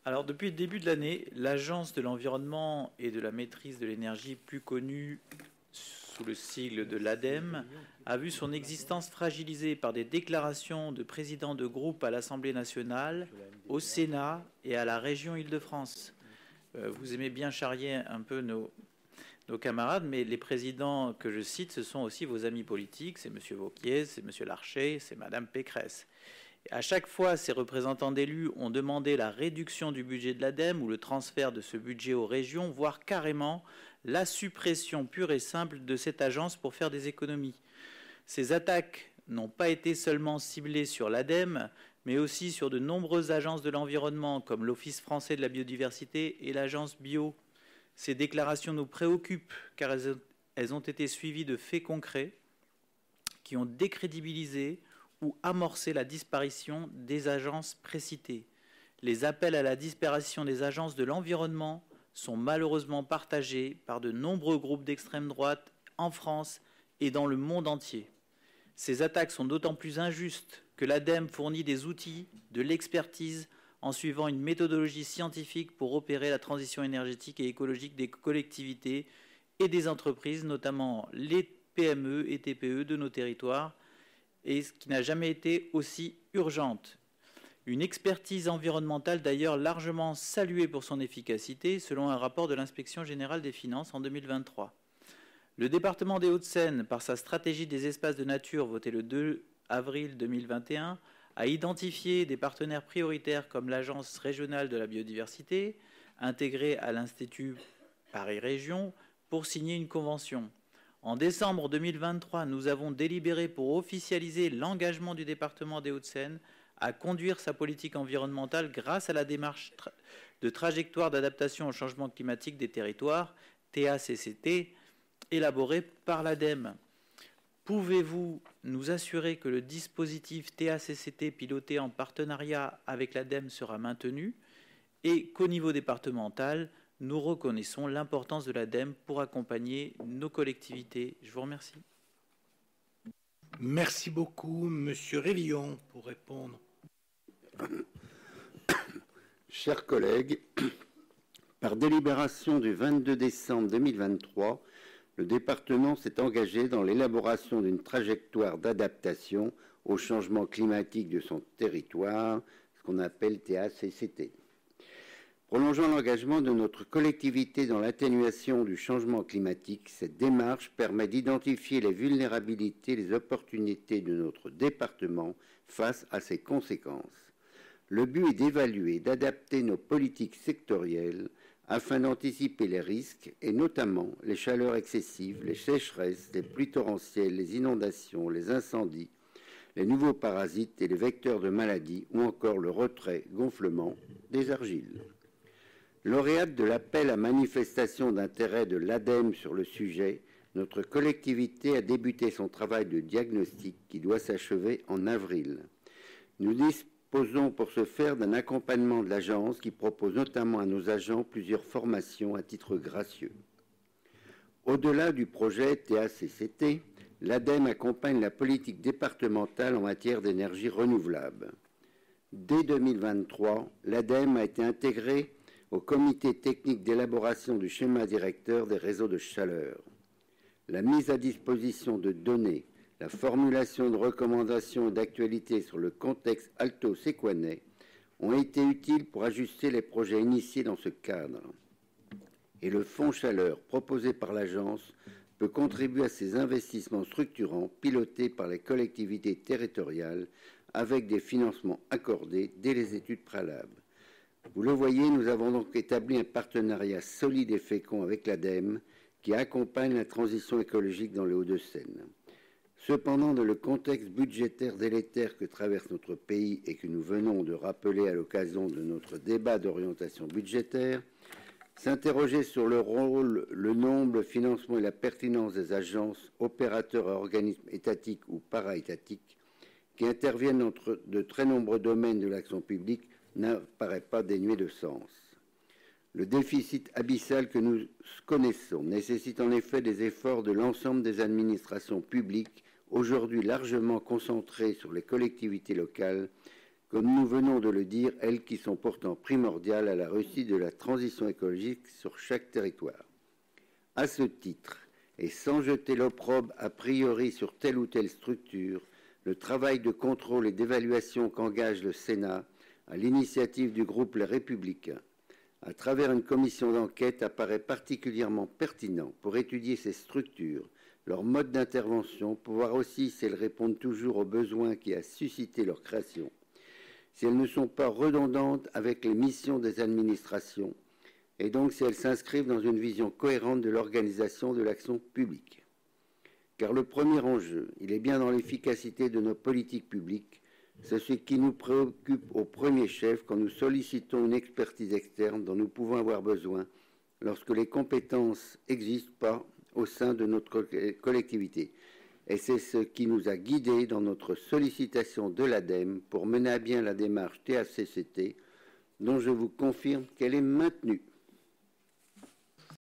Alors, depuis le début de l'année, l'Agence de l'environnement et de la maîtrise de l'énergie, plus connue sous le sigle de l'ADEME, a vu son existence fragilisée par des déclarations de présidents de groupe à l'Assemblée nationale, au Sénat et à la région Île-de-France. Vous aimez bien charrier un peu nos camarades, mais les présidents que je cite, ce sont aussi vos amis politiques, c'est M. Wauquiez, c'est M. Larcher, c'est Mme Pécresse. À chaque fois, ces représentants d'élus ont demandé la réduction du budget de l'ADEME ou le transfert de ce budget aux régions, voire carrément la suppression pure et simple de cette agence pour faire des économies. Ces attaques n'ont pas été seulement ciblées sur l'ADEME, mais aussi sur de nombreuses agences de l'environnement, comme l'Office français de la biodiversité et l'Agence Bio. Ces déclarations nous préoccupent, car elles ont été suivies de faits concrets qui ont décrédibilisé ou amorcer la disparition des agences précitées. Les appels à la disparition des agences de l'environnement sont malheureusement partagés par de nombreux groupes d'extrême droite en France et dans le monde entier. Ces attaques sont d'autant plus injustes que l'ADEME fournit des outils, de l'expertise, en suivant une méthodologie scientifique pour opérer la transition énergétique et écologique des collectivités et des entreprises, notamment les PME et TPE de nos territoires, et ce qui n'a jamais été aussi urgente. Une expertise environnementale d'ailleurs largement saluée pour son efficacité, selon un rapport de l'Inspection générale des finances en 2023. Le département des Hauts-de-Seine, par sa stratégie des espaces de nature votée le 2 avril 2021, a identifié des partenaires prioritaires comme l'Agence régionale de la biodiversité, intégrée à l'Institut Paris Région, pour signer une convention. En décembre 2023, nous avons délibéré pour officialiser l'engagement du département des Hauts-de-Seine à conduire sa politique environnementale grâce à la démarche de trajectoire d'adaptation au changement climatique des territoires, TACCT, élaborée par l'ADEME. Pouvez-vous nous assurer que le dispositif TACCT piloté en partenariat avec l'ADEME sera maintenu et qu'au niveau départemental, nous reconnaissons l'importance de l'ADEME pour accompagner nos collectivités. Je vous remercie. Merci beaucoup, Monsieur Révillon, pour répondre. Chers collègues, par délibération du 22 décembre 2023, le département s'est engagé dans l'élaboration d'une trajectoire d'adaptation au changement climatique de son territoire, ce qu'on appelle TACCT. Prolongeant l'engagement de notre collectivité dans l'atténuation du changement climatique, cette démarche permet d'identifier les vulnérabilités et les opportunités de notre département face à ses conséquences. Le but est d'évaluer et d'adapter nos politiques sectorielles afin d'anticiper les risques et notamment les chaleurs excessives, les sécheresses, les pluies torrentielles, les inondations, les incendies, les nouveaux parasites et les vecteurs de maladies ou encore le retrait-gonflement des argiles. Lauréate de l'appel à manifestation d'intérêt de l'ADEME sur le sujet, notre collectivité a débuté son travail de diagnostic qui doit s'achever en avril. Nous disposons pour ce faire d'un accompagnement de l'agence qui propose notamment à nos agents plusieurs formations à titre gracieux. Au-delà du projet TACCT, l'ADEME accompagne la politique départementale en matière d'énergie renouvelable. Dès 2023, l'ADEME a été intégrée au comité technique d'élaboration du schéma directeur des réseaux de chaleur. La mise à disposition de données, la formulation de recommandations et d'actualités sur le contexte alto-séquanais ont été utiles pour ajuster les projets initiés dans ce cadre. Et le fonds chaleur proposé par l'agence peut contribuer à ces investissements structurants pilotés par les collectivités territoriales avec des financements accordés dès les études préalables. Vous le voyez, nous avons donc établi un partenariat solide et fécond avec l'ADEME qui accompagne la transition écologique dans les Hauts-de-Seine. Cependant, dans le contexte budgétaire délétère que traverse notre pays et que nous venons de rappeler à l'occasion de notre débat d'orientation budgétaire, s'interroger sur le rôle, le nombre, le financement et la pertinence des agences, opérateurs et organismes étatiques ou para-étatiques qui interviennent dans de très nombreux domaines de l'action publique n'apparaît pas dénué de sens. Le déficit abyssal que nous connaissons nécessite en effet des efforts de l'ensemble des administrations publiques, aujourd'hui largement concentrées sur les collectivités locales, comme nous venons de le dire, elles qui sont pourtant primordiales à la réussite de la transition écologique sur chaque territoire. À ce titre, et sans jeter l'opprobre a priori sur telle ou telle structure, le travail de contrôle et d'évaluation qu'engage le Sénat, à l'initiative du groupe Les Républicains, à travers une commission d'enquête, apparaît particulièrement pertinent pour étudier ces structures, leur mode d'intervention, pour voir aussi si elles répondent toujours aux besoins qui a suscité leur création, si elles ne sont pas redondantes avec les missions des administrations, et donc si elles s'inscrivent dans une vision cohérente de l'organisation de l'action publique. Car le premier enjeu, il est bien dans l'efficacité de nos politiques publiques. C'est ce qui nous préoccupe au premier chef quand nous sollicitons une expertise externe dont nous pouvons avoir besoin lorsque les compétences n'existent pas au sein de notre collectivité. Et c'est ce qui nous a guidés dans notre sollicitation de l'ADEME pour mener à bien la démarche THCCT, dont je vous confirme qu'elle est maintenue.